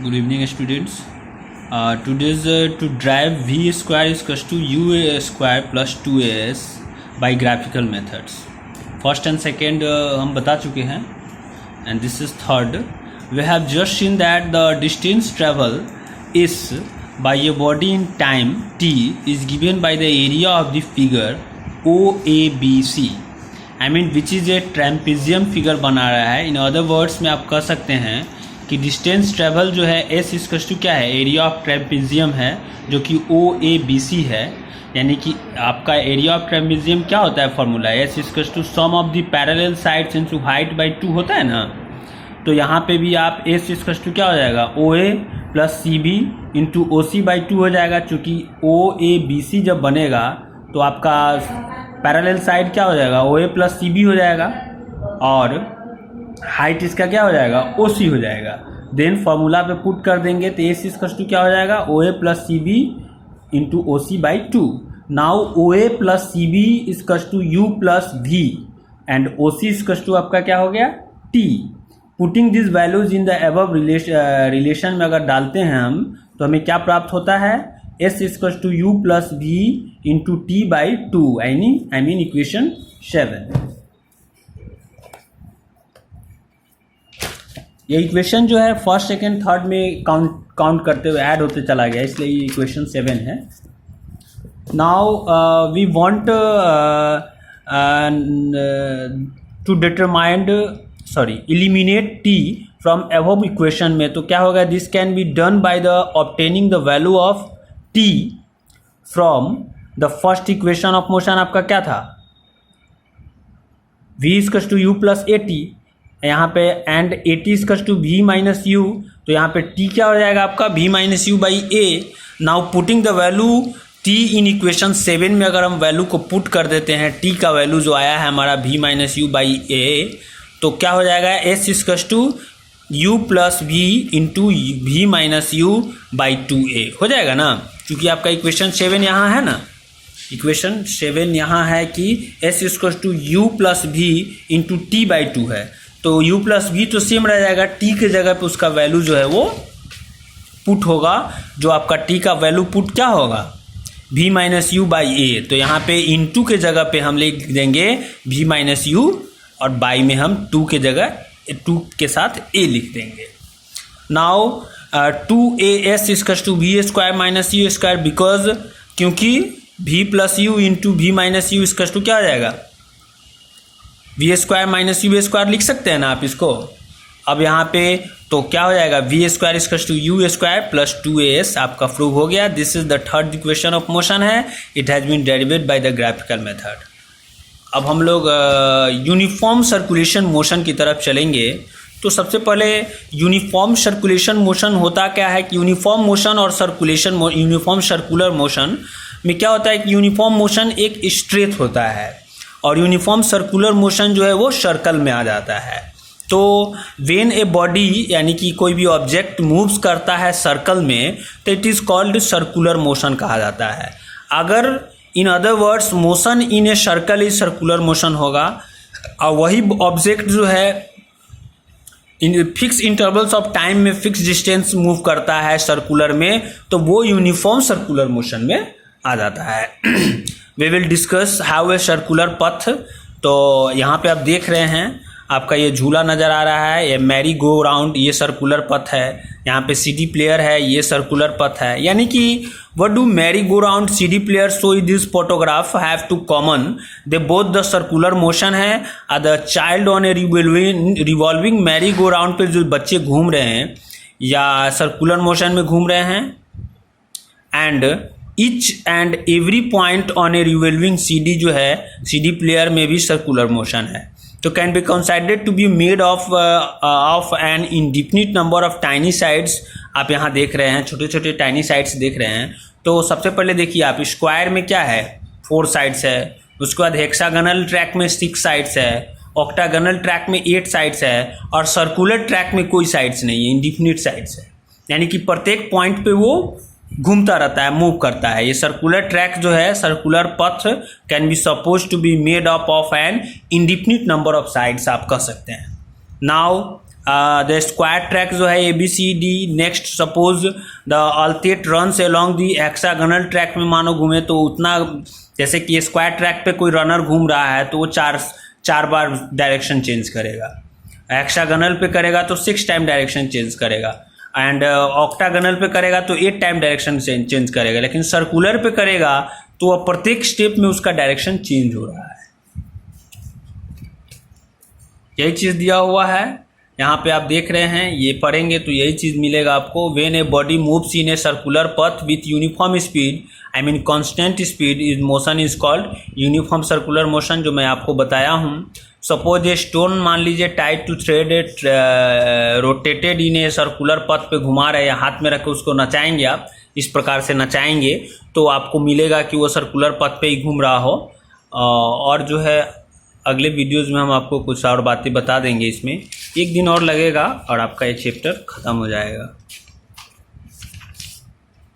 Good evening, students. Today's to drive v square is equals to u square plus 2as by graphical methods. First and second हम बता चुके हैं, and this is third. We have just seen that the distance travel is by a body in time t is given by the area of the figure OABC. I mean which is a trapezium figure बना रहा है. In other words में आप कह सकते हैं कि distance travel जो है एस इक्वल्स टू क्या है, एरिया ऑफ ट्रेपेजियम है जो कि OABC है. यानी कि आपका एरिया ऑफ ट्रेपेजियम क्या होता है, formula S equals to sum of the parallel sides into height by 2 होता है ना. तो यहाँ पे भी आप एस इक्वल्स टू क्या हो जाएगा, OA plus CB into OC by 2 हो जाएगा. चूँकि OABC जब बनेगा तो आपका पैरेलल साइड क्या हो जाएगा, OA प्लस CB हो जाएगा और हाइट इसका क्या हो जाएगा, OC हो जाएगा. देन फार्मूला पे पुट कर देंगे तो एस इक्वल्स टू क्या हो जाएगा, OA plus CB into OC by 2. Now OA plus CB equals to U plus V and OC equals to आपका क्या हो गया, T. Putting this values in the above relation में अगर डालते हैं हम तो हमें क्या प्राप्त होता है, S equals to U plus V into T by 2. I mean equation 7. ये इक्वेशन जो है फर्स्ट सेकेंड थर्ड में काउंट करते हुए ऐड होते चला गया, इसलिए ये इक्वेशन 7 है. Now we want to determine eliminate T from above equation में. तो क्या होगा, this can be done by the obtaining the value of T from the first equation of motion. आपका क्या था, v equals to u plus AT यहाँ पे and AT equals to v minus u. तो यहाँ पे t क्या हो जाएगा आपका, v minus U by A. Now putting the value t in equation 7 में अगर हम वैल्यू को पुट कर देते हैं, t का वैल्यू जो आया है हमारा v minus U by A, तो क्या हो जाएगा, s equals to u plus v into v minus U by 2a हो जाएगा ना. क्योंकि आपका इक्वेशन 7 यहाँ है ना, इक्वेशन 7 यहाँ है कि s equals to u plus v into T by 2 है. तो u प्लस v तो सेम रह जाएगा, t के जगह पे उसका वैल्यू जो है वो पुट होगा. जो आपका t का वैल्यू पुट क्या होगा, v minus U by A. तो यहाँ पे इंटू के जगह पे हम लिख देंगे v माइनस यू और बाई में हम 2 के जगह 2 के साथ a लिख देंगे. Now 2as equals to v square minus U square, because क्योंकि v plus U into v minus U equals to क्या हो जाएगा, we square minus U square लिख सकते हैं ना आप इसको. अब यहाँ पे तो क्या हो जाएगा, we square equals to u square plus 2as आपका प्रूव हो गया. This is the third equation of motion है. It has been derived by the graphical method. अब हम लोग यूनिफॉर्म सर्कुलेशन मोशन की तरफ चलेंगे. तो सबसे पहले यूनिफॉर्म सर्कुलेशन मोशन होता क्या है कि यूनिफॉर्म मोशन और सर्कुलेशन यूनिफॉर्म सर्कुलर मोशन में क्या होता है कि यूनिफॉर्म मोशन एक स्ट्रेट होता है और यूनिफॉर्म सर्कुलर मोशन जो है वो सर्कल में आ जाता है. तो व्हेन ए बॉडी यानी कि कोई भी ऑब्जेक्ट मूव्स करता है सर्कल में तो it is called circular motion कहा जाता है. अगर in other words motion in a circle is circular motion होगा और वही ऑब्जेक्ट जो है in fix intervals of time में फिक्स डिस्टेंस मूव करता है सर्कुलर में, तो वो यूनिफॉर्म सर्कुलर मोशन में आ जाता है. We will discuss how a circular path. तो यहाँ पे आप देख रहे हैं आपका ये झूला नज़र आ रहा है, ये मैरी गो राउंड ये सर्कुलर पथ है. यहाँ पे CD प्लेयर है, ये सर्कुलर पथ है. यानी कि what do merry go round CD player so in this photograph have to common, they both the circular motion है. The child on a revolving merry go round पे जो बच्चे घूम रहे हैं या सर्कुलर मोशन में घूम रहे हैं, and each and every point on a revolving CD जो है CD प्लेयर में भी सर्कुलर मोशन है. तो can be considered to be made of an indefinite number of tiny sides. आप यहाँ देख रहे हैं छोटे छोटे टाइनी साइड्स देख रहे हैं. तो सबसे पहले देखिए आप, स्क्वायर में क्या है 4 साइड्स है, उसके बाद हेक्सागनल ट्रैक में 6 साइड्स है, ऑक्टागनल ट्रैक में 8 साइड्स है और सर्कुलर ट्रैक में कोई साइड्स नहीं है, इंडिफिनिट साइड्स है. यानी कि प्रत्येक पॉइंट पे वो घूमता रहता है, मूव करता है. ये सर्कुलर ट्रैक जो है circular path can be suppose to be made up of an indefinite number of sides आप कह सकते हैं. नाउ द स्क्वायर ट्रैक जो है ABCD। Next suppose the athlete runs along the hexagonal track में मानो घूमे तो उतना, जैसे कि स्क्वायर ट्रैक पे कोई रनर घूम रहा है तो वो चार बार डायरेक्शन चेंज करेगा। हेक्सागोनल पे करेगा तो 6 टाइम डायरेक्शन चेंज करेगा, एंड ऑक्टागोनल पे करेगा तो 8 टाइम डायरेक्शन चेंज करेगा। लेकिन सर्कुलर पे करेगा तो अब प्रत्येक स्टेप में उसका डायरेक्शन चेंज हो रहा है। यही चीज़ दिया हुआ है यहाँ पे, आप देख रहे हैं, ये पढ़ेंगे तो यही चीज़ मिलेगा आपको। When a body moves in a circular पथ with uniform speed, I mean constant speed, is motion is called uniform circular motion, जो मैं आपको बताया हूँ। सपोज ए स्टोन मान लीजिए tied to thread rotated in a circular path पे घुमा रहे हैं, हाथ में रख के उसको नचाएंगे आप, इस प्रकार से नचाएंगे तो आपको मिलेगा कि वो सर्कुलर पथ पे ही घूम रहा हो। और जो है अगले वीडियोज़ में हम आपको कुछ और बातें बता देंगे। इसमें 1 दिन और लगेगा और आपका ये चैप्टर ख़त्म हो जाएगा।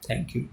Thank you.